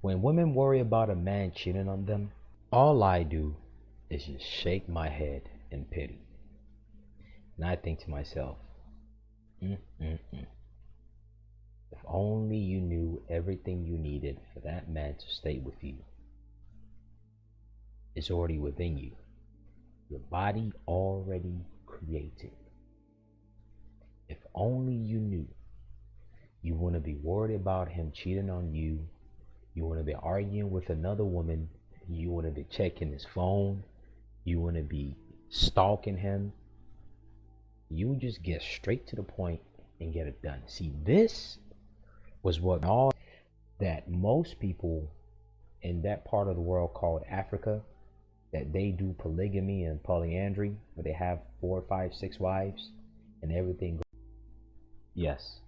When women worry about a man cheating on them, all I do is just shake my head in pity. And I think to myself, if only you knew everything you needed for that man to stay with you. It's already within you. Your body already created. If only you knew. You wouldn't be worried about him cheating on you. You wouldn't be arguing with another woman. You wouldn't be checking his phone. You wouldn't be stalking him. You would just get straight to the point and get it done. See, this was what all that most people in that part of the world called Africa, that they do polygamy and polyandry, where they have 4, 5, 6 wives and everything. Yes,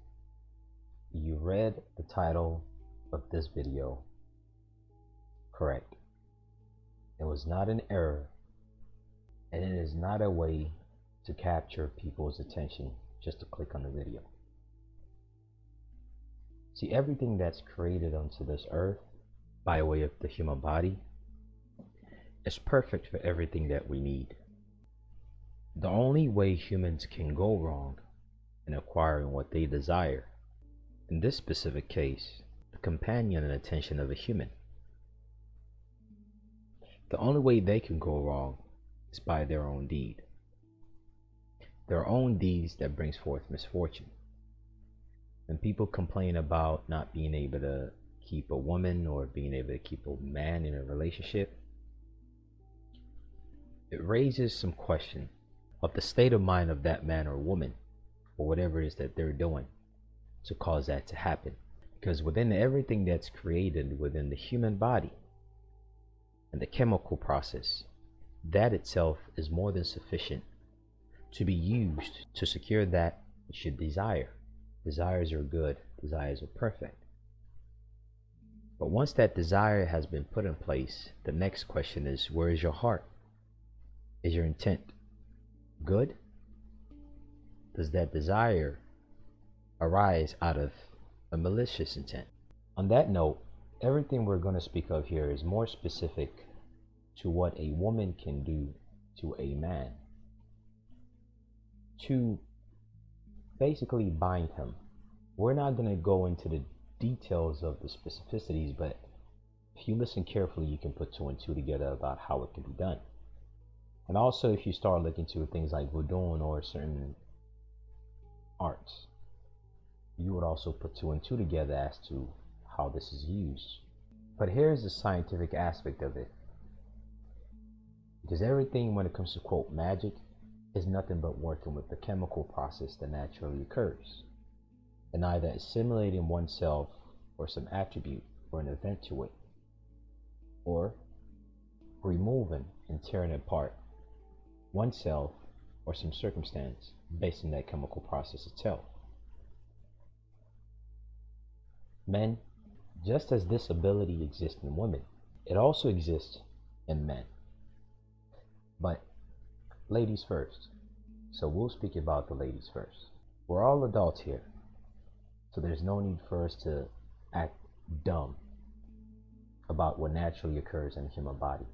you read the title of this video correct. It was not an error, and it is not a way to capture people's attention just to click on the video. See, everything that's created onto this earth by way of the human body is perfect for everything that we need. The only way humans can go wrong in acquiring what they desire, in this specific case, the companion and attention of a human, the only way they can go wrong is by their own deed. Their own deeds that brings forth misfortune. When people complain about not being able to keep a woman or being able to keep a man in a relationship, it raises some question of the state of mind of that man or woman, or whatever it is that they're doing to cause that to happen. Because within everything that's created within the human body and the chemical process, that itself is more than sufficient to be used to secure that which you desire. Desires are good, desires are perfect. But once that desire has been put in place, the next question is, where is your heart? Is your intent good? Does that desire arise out of a malicious intent? On that note, everything we're going to speak of here is more specific to what a woman can do to a man to basically bind him. We're not going to go into the details of the specificities, but if you listen carefully, you can put 2 and 2 together about how it can be done. And also, if you start looking to things like voodoo or certain arts, you would also put 2 and 2 together as to how this is used. But here's the scientific aspect of it. Because everything when it comes to quote magic is nothing but working with the chemical process that naturally occurs, and either assimilating oneself or some attribute or an event to it, or removing and tearing apart oneself or some circumstance based on that chemical process itself. Men, just as this ability exists in women, it also exists in men. But ladies first. So we'll speak about the ladies first. We're all adults here, so there's no need for us to act dumb about what naturally occurs in the human body.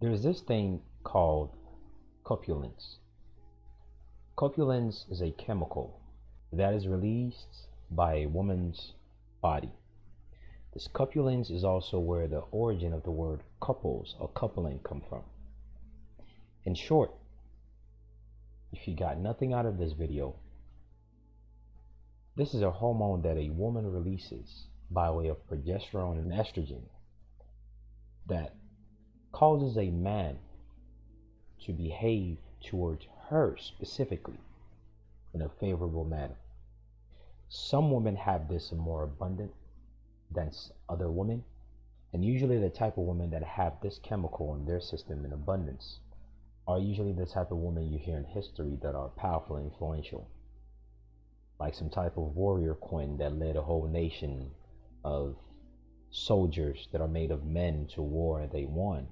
There's this thing called copulence. Copulence is a chemical that is released by a woman's body. This copulence is also where the origin of the word couples or coupling come from. In short, if you got nothing out of this video, this is a hormone that a woman releases by way of progesterone and estrogen that causes a man to behave towards her specifically in a favorable manner. Some women have this more abundant than other women, and usually the type of women that have this chemical in their system in abundance are usually the type of women you hear in history that are powerful and influential, like some type of warrior queen that led a whole nation of soldiers that are made of men to war and they won,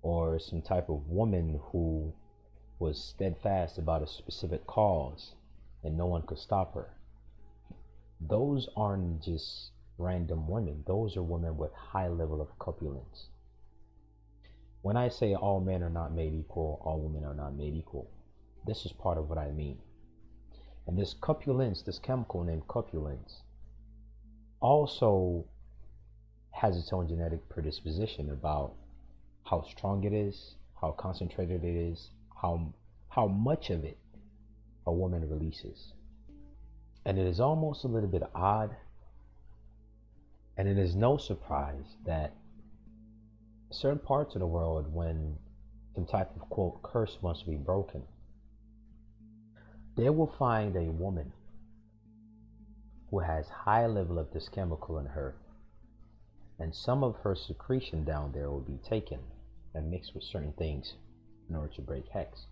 or some type of woman who was steadfast about a specific cause and no one could stop her. Those aren't just random women. Those are women with high level of copulence. When I say all men are not made equal, all women are not made equal, this is part of what I mean. And this copulence, this chemical named copulence, also has its own genetic predisposition about how strong it is, how concentrated it is, how much of it a woman releases. And it is almost a little bit odd, and it is no surprise that certain parts of the world, when some type of quote curse wants to be broken, they will find a woman who has high level of this chemical in her, and some of her secretion down there will be taken and mixed with certain things in order to break hex.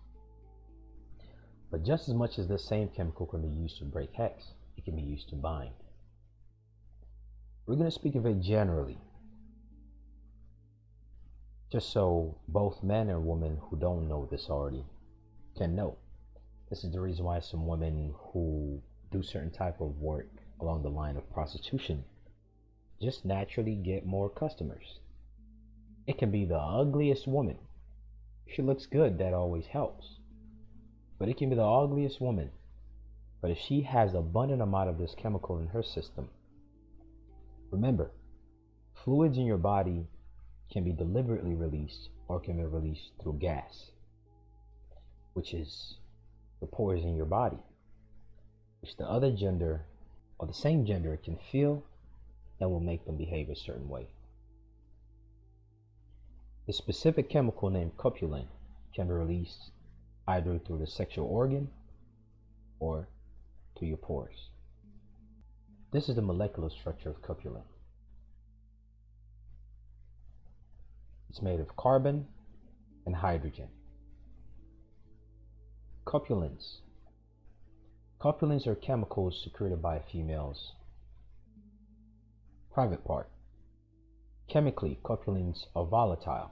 But just as much as this same chemical can be used to break hex, it can be used to bind. We're going to speak of it generally, just so both men and women who don't know this already can know. This is the reason why some women who do certain type of work along the line of prostitution just naturally get more customers. It can be the ugliest woman. She looks good, that always helps. But it can be the ugliest woman. But if she has abundant amount of this chemical in her system, remember, fluids in your body can be deliberately released or can be released through gas, which is the pores in your body, which the other gender or the same gender can feel and will make them behave a certain way. The specific chemical named copulin can be released either through the sexual organ or through your pores. This is the molecular structure of copulin. It's made of carbon and hydrogen. Copulins. Copulins are chemicals secreted by a female's private part. Chemically, copulins are volatile.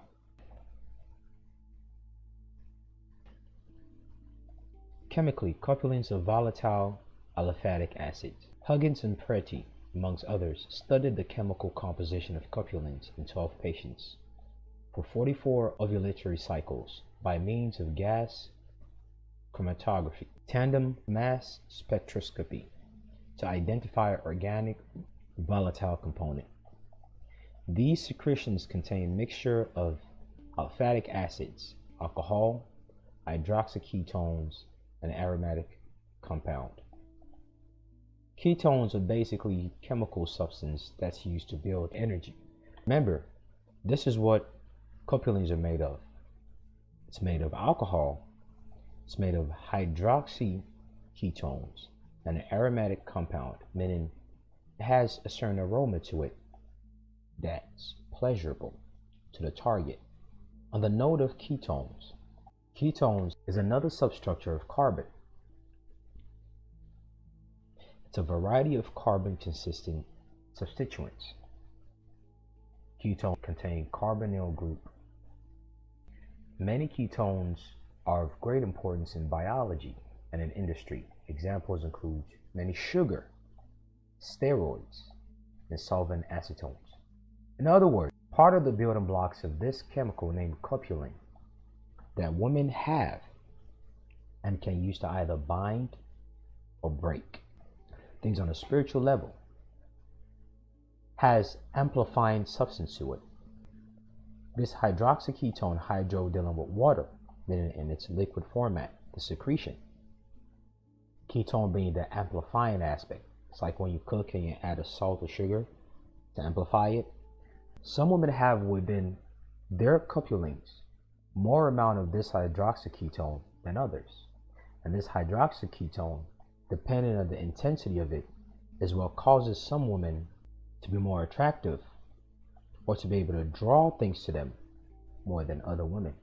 Aliphatic acids. Huggins and Preti, amongst others, studied the chemical composition of copulins in 12 patients for 44 ovulatory cycles by means of gas chromatography, tandem mass spectroscopy, to identify organic volatile component. These secretions contain mixture of aliphatic acids, alcohol, hydroxyketones, and aromatic compound. Ketones are basically chemical substance that's used to build energy. Remember, this is what copulins are made of. It's made of alcohol, it's made of hydroxyketones, and an aromatic compound, meaning it has a certain aroma to it that's pleasurable to the target. On the note of ketones, ketones is another substructure of carbon. It's a variety of carbon-consistent substituents. Ketones contain carbonyl group. Many ketones are of great importance in biology and in industry. Examples include many sugar, steroids, and solvent acetones. In other words, part of the building blocks of this chemical named copulin that women have and can use to either bind or break things on a spiritual level has amplifying substance to it. This hydroxyketone, hydro dealing with water, meaning in its liquid format, the secretion. Ketone being the amplifying aspect. It's like when you cook and you add a salt or sugar to amplify it. Some women have within their copulins more amount of this hydroxyketone than others. And this hydroxyketone, depending on the intensity of it, is what causes some women to be more attractive or to be able to draw things to them more than other women.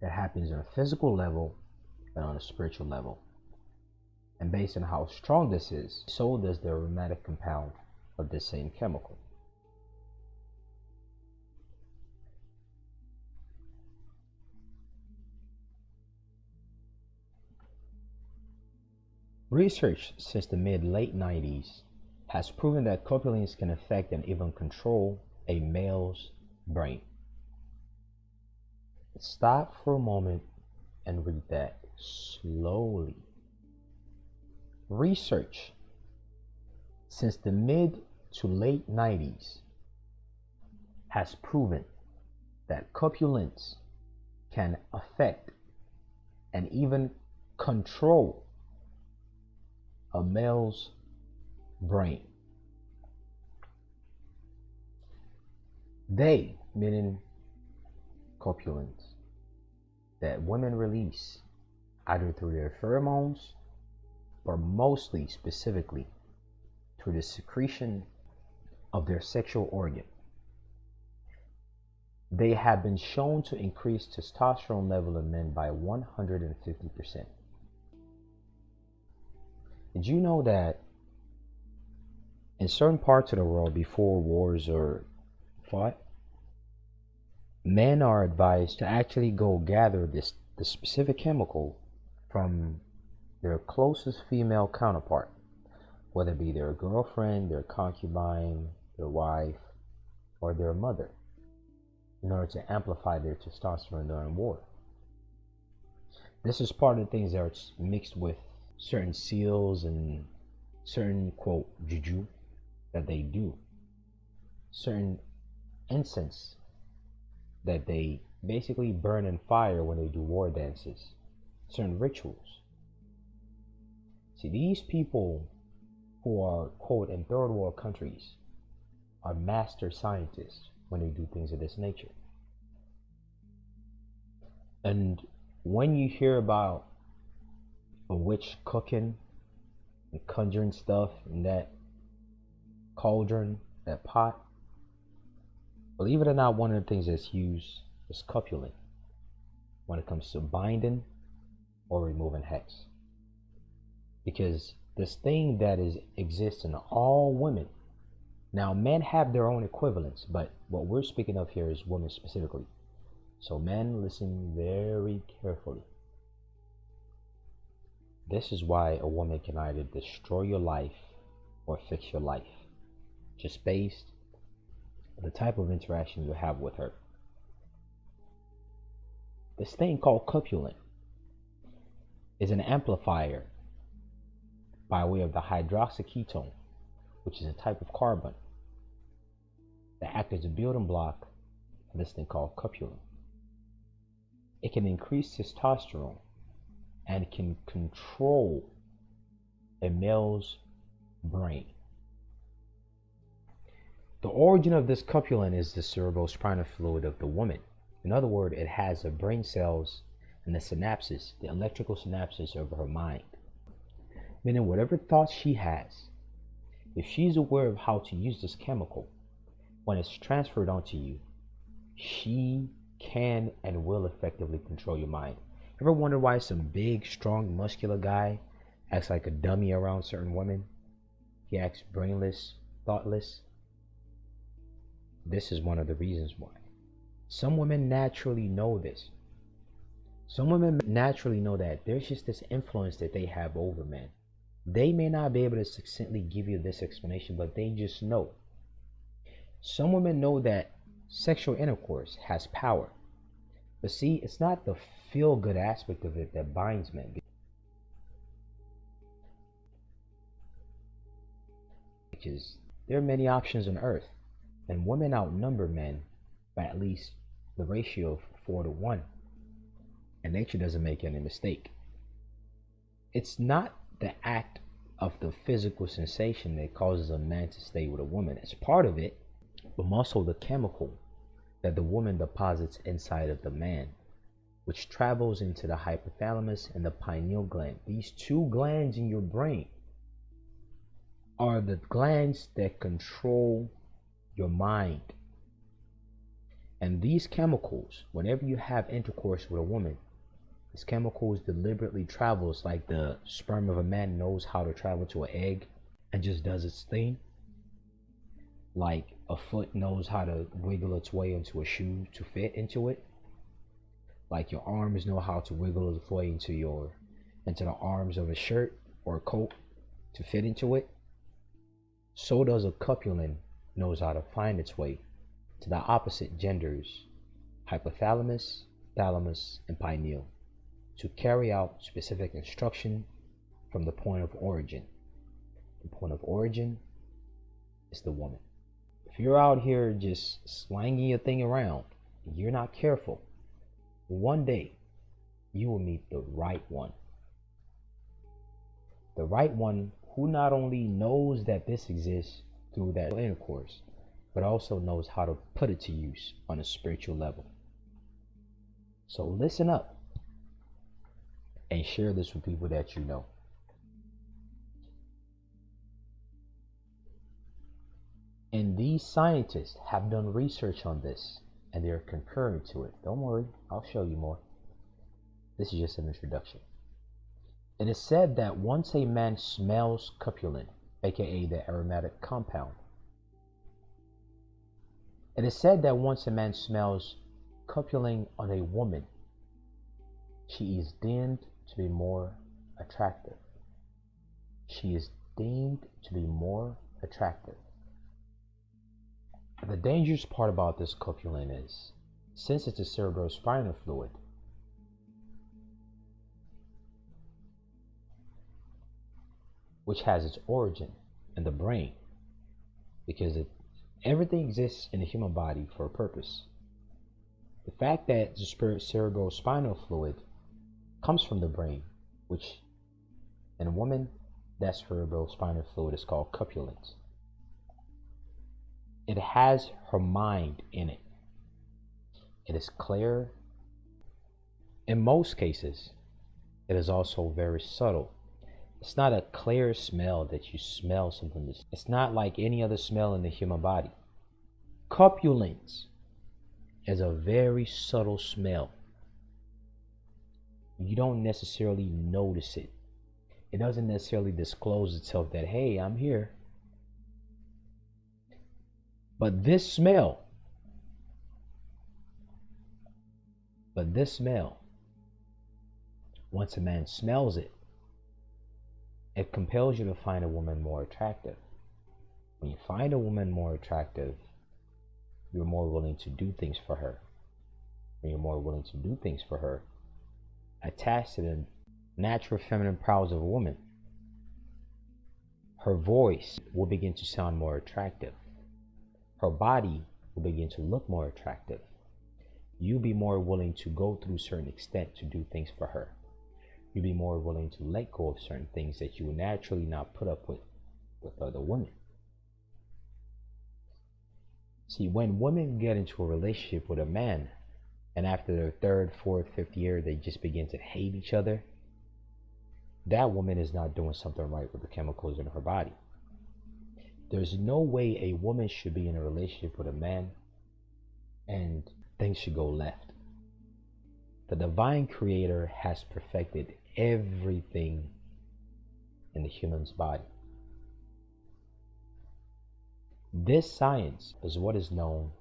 That happens on a physical level and on a spiritual level. And based on how strong this is, so does the aromatic compound of this same chemical. Research since the mid-late 90s has proven that copulence can affect and even control a male's brain. Stop for a moment and read that slowly. Research since the mid to late 90s has proven that copulence can affect and even control a male's brain. They, meaning copulence, that women release either through their pheromones or mostly specifically through the secretion of their sexual organ. They have been shown to increase testosterone level in men by 150%. Did you know that in certain parts of the world before wars are fought, men are advised to actually go gather the specific chemical from their closest female counterpart, whether it be their girlfriend, their concubine, their wife, or their mother, in order to amplify their testosterone during war. This is part of the things that are mixed with certain seals and certain, quote, juju that they do. Certain incense that they basically burn in fire when they do war dances. Certain rituals. See, these people who are, quote, in third world countries are master scientists when they do things of this nature. And when you hear about a witch cooking and conjuring stuff in that cauldron, that pot, believe it or not, one of the things that's used is copulin when it comes to binding or removing hex. Because this thing that exists in all women. Now, men have their own equivalents, but what we're speaking of here is women specifically. So men, listen very carefully. This is why a woman can either destroy your life or fix your life, just based on the type of interaction you have with her. This thing called copulin is an amplifier by way of the hydroxyketone, which is a type of carbon that acts as a building block for this thing called copulin. It can increase testosterone and can control a male's brain. The origin of this copulin is the cerebrospinal fluid of the woman. In other words, it has the brain cells and the synapses, the electrical synapses of her mind. Meaning whatever thoughts she has, if she's aware of how to use this chemical, when it's transferred onto you, she can and will effectively control your mind. Ever wonder why some big, strong, muscular guy acts like a dummy around certain women? He acts brainless, thoughtless. This is one of the reasons why. Some women naturally know this. Some women naturally know that there's just this influence that they have over men. They may not be able to succinctly give you this explanation, but they just know. Some women know that sexual intercourse has power. But see, it's not the feel-good aspect of it that binds men. Because there are many options on earth, and women outnumber men by at least the ratio of 4-1. And nature doesn't make any mistake. It's not the act of the physical sensation that causes a man to stay with a woman. It's part of it, but also the chemical that the woman deposits inside of the man, which travels into the hypothalamus and the pineal gland. These two glands in your brain are the glands that control your mind. And these chemicals, whenever you have intercourse with a woman, this chemicals deliberately travels like the sperm of a man knows how to travel to an egg and just does its thing. Like a foot knows how to wiggle its way into a shoe to fit into it. Like your arms know how to wiggle its way into the arms of a shirt or a coat to fit into it. so does a copulin knows how to find its way to the opposite genders, hypothalamus, thalamus, and pineal, to carry out specific instruction from the point of origin. The point of origin is the woman. If you're out here just slanging your thing around and you're not careful, one day you will meet the right one. The right one who not only knows that this exists through that intercourse, but also knows how to put it to use on a spiritual level. So listen up and share this with people that you know. And these scientists have done research on this and they're concurring to it. Don't worry, I'll show you more. This is just an introduction. It is said that once a man smells copulin, aka the aromatic compound, it is said that once a man smells copulin on a woman, she is deemed to be more attractive. She is deemed to be more attractive. The dangerous part about this copulin is, since it's a cerebrospinal fluid, which has its origin in the brain, because everything exists in the human body for a purpose. The fact that the cerebrospinal fluid comes from the brain, which in a woman, that cerebrospinal fluid is called copulin. It has her mind in it. It is clear. In most cases, it is also very subtle. It's not a clear smell that you smell something. It's not like any other smell in the human body. Copulins is a very subtle smell. You don't necessarily notice it. It doesn't necessarily disclose itself that, hey, I'm here. But this smell, once a man smells it, it compels you to find a woman more attractive. When you find a woman more attractive, you're more willing to do things for her. When you're more willing to do things for her, attached to the natural feminine powers of a woman, her voice will begin to sound more attractive. Her body will begin to look more attractive. You'll be more willing to go through a certain extent to do things for her. You'll be more willing to let go of certain things that you would naturally not put up with other women. See, when women get into a relationship with a man, and after their third, fourth, fifth year, they just begin to hate each other, that woman is not doing something right with the chemicals in her body. There's no way a woman should be in a relationship with a man and things should go left. The divine creator has perfected everything in the human's body. This science is what is known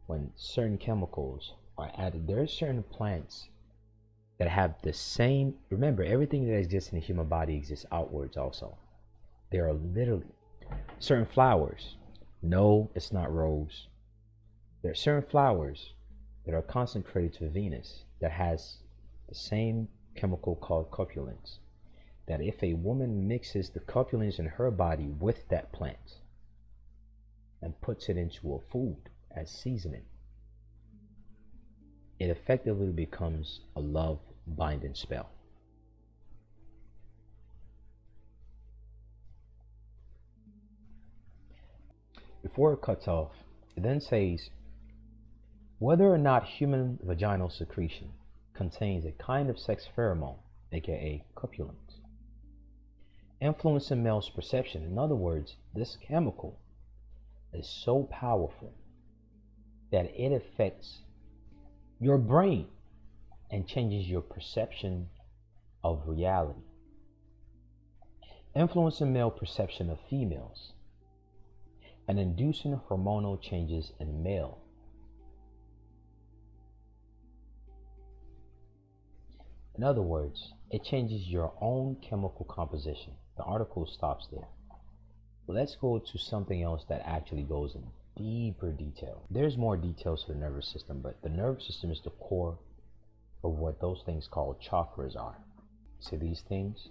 when certain chemicals are added. There are certain plants that have the same, remember, everything that exists in the human body exists outwards also. There are literally certain flowers. No, it's not rose. There are certain flowers that are consecrated to Venus that has the same chemical called copulins. That if a woman mixes the copulins in her body with that plant and puts it into a food as seasoning, it effectively becomes a love binding spell. Before it cuts off, it then says, whether or not human vaginal secretion contains a kind of sex pheromone, aka copulins, influencing male's perception. In other words, this chemical is so powerful that it affects your brain and changes your perception of reality, influencing male perception of females and inducing hormonal changes in male. In other words, it changes your own chemical composition. The article stops there. let's go to something else that actually goes in deeper detail. There's more details to the nervous system, but the nervous system is the core of what those things called chakras are. See these things?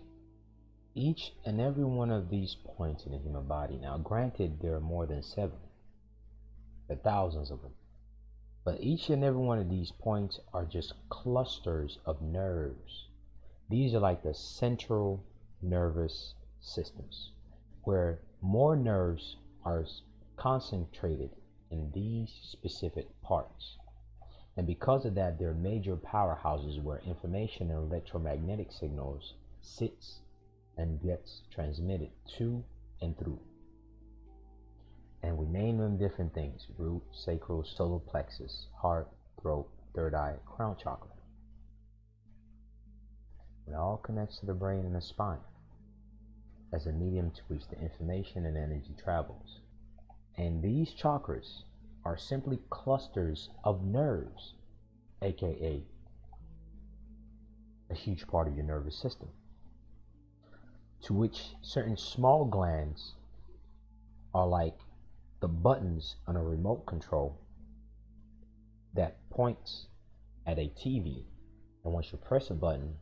Each and every one of these points in the human body. Now, granted, there are more than 7, there are thousands of them. But each and every one of these points are just clusters of nerves. These are like the central nervous systems, where more nerves are concentrated in these specific parts. And because of that, they're major powerhouses where information and electromagnetic signals sits and gets transmitted to and through. And we name them different things: root, sacral, solar plexus, heart, throat, third eye, crown chakra. It all connects to the brain and the spine as a medium to which the information and energy travels. And these chakras are simply clusters of nerves, aka a huge part of your nervous system, to which certain small glands are like the buttons on a remote control that points at a TV, and once you press a button,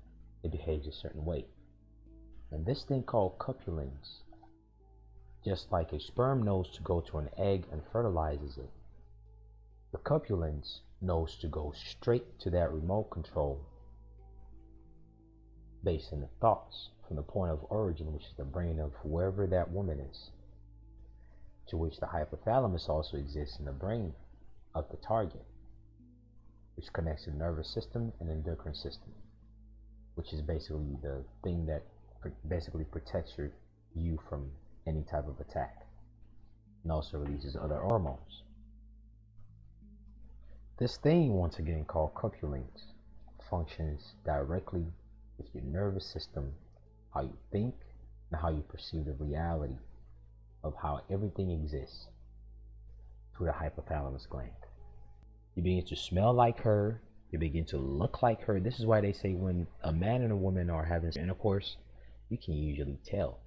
it behaves a certain way. And this thing called cupulins, just like a sperm knows to go to an egg and fertilizes it, the cupulins knows to go straight to that remote control based on the thoughts from the point of origin, which is the brain of whoever that woman is, to which the hypothalamus also exists in the brain of the target, which connects to the nervous system and endocrine system, which is basically the thing that basically protects you from any type of attack, and also releases other hormones. This thing, once again called cupulins, functions directly with your nervous system, how you think, and how you perceive the reality of how everything exists through the hypothalamus gland. You begin to smell like her, you begin to look like her. This is why they say when a man and a woman are having intercourse, you can usually tell.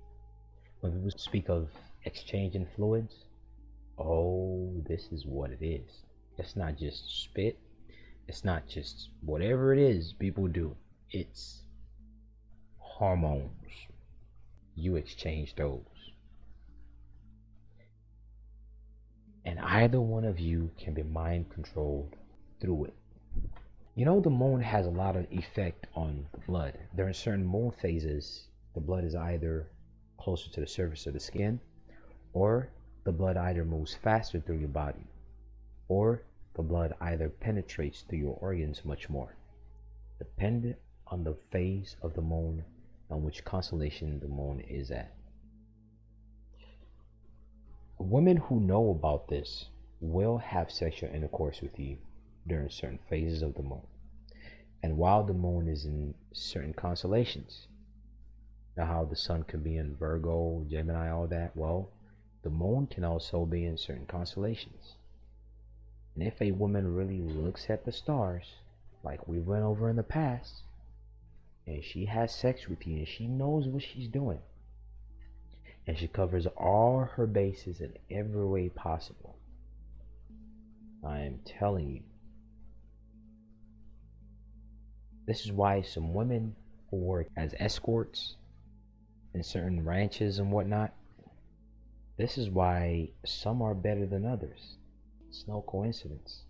When people speak of exchanging fluids, oh, this is what it is. It's not just spit, it's not just whatever it is people do, it's hormones. You exchange those. And either one of you can be mind controlled through it. You know, the moon has a lot of effect on the blood. During certain moon phases, the blood is either closer to the surface of the skin, or the blood either moves faster through your body, or the blood either penetrates through your organs much more, dependent on the phase of the moon and which constellation the moon is at. Women who know about this will have sexual intercourse with you during certain phases of the moon, and while the moon is in certain constellations. Now, how the sun can be in Virgo, Gemini, all that, well, the moon can also be in certain constellations. And if a woman really looks at the stars, like we went over in the past, and she has sex with you and she knows what she's doing, and she covers all her bases in every way possible, I am telling you, this is why some women who work as escorts in certain ranches and whatnot, this is why some are better than others. It's no coincidence.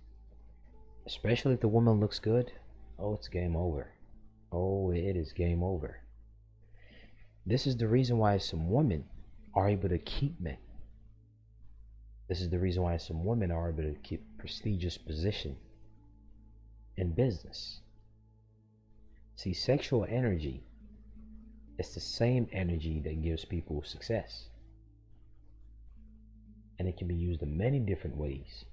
Especially if the woman looks good, oh, it's game over. Oh, it is game over. This is the reason why some women are able to keep men. This is the reason why some women are able to keep prestigious position in business. See, sexual energy is the same energy that gives people success. And it can be used in many different ways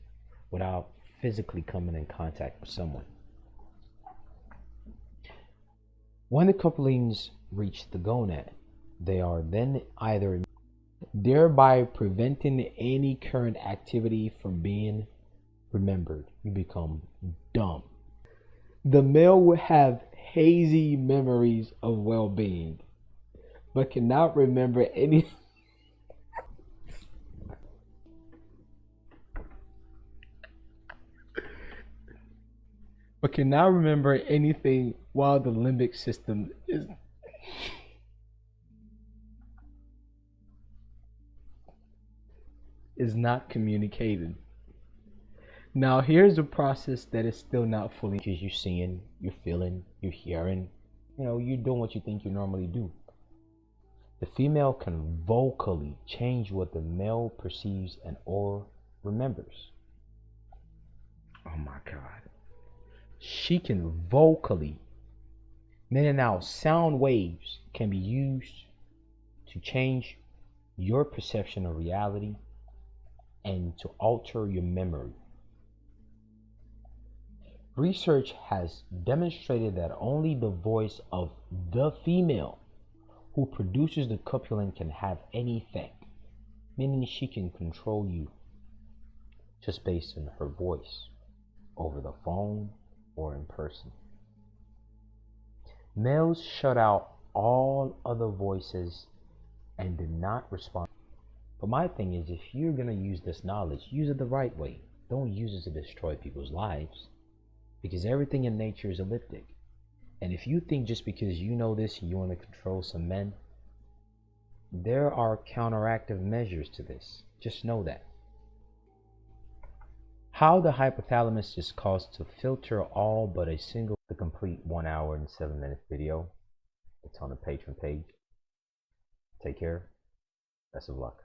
without physically coming in contact with someone. When the couplings reach the gonad, they are then either thereby preventing any current activity from being remembered. You become dumb. The male will have hazy memories of well-being, but cannot remember any. but cannot remember anything while the limbic system is not communicated. Now here's a process that is still not fully, because you're seeing, you're feeling, you're hearing, you're doing what you think you normally do. The female can vocally change what the male perceives and or remembers. Oh my God. She can vocally, meaning now sound waves can be used to change your perception of reality and to alter your memory. Research has demonstrated that only the voice of the female who produces the copulin can have any effect, meaning she can control you just based on her voice, over the phone or in person. Males shut out all other voices and did not respond. But my thing is, if you're going to use this knowledge, use it the right way. Don't use it to destroy people's lives, because everything in nature is elliptic. And if you think just because you know this and you want to control some men, there are counteractive measures to this. Just know that. How the hypothalamus is caused to filter all but a single, the complete 1 hour and 7 minute video. It's on the Patreon page. Take care. Best of luck.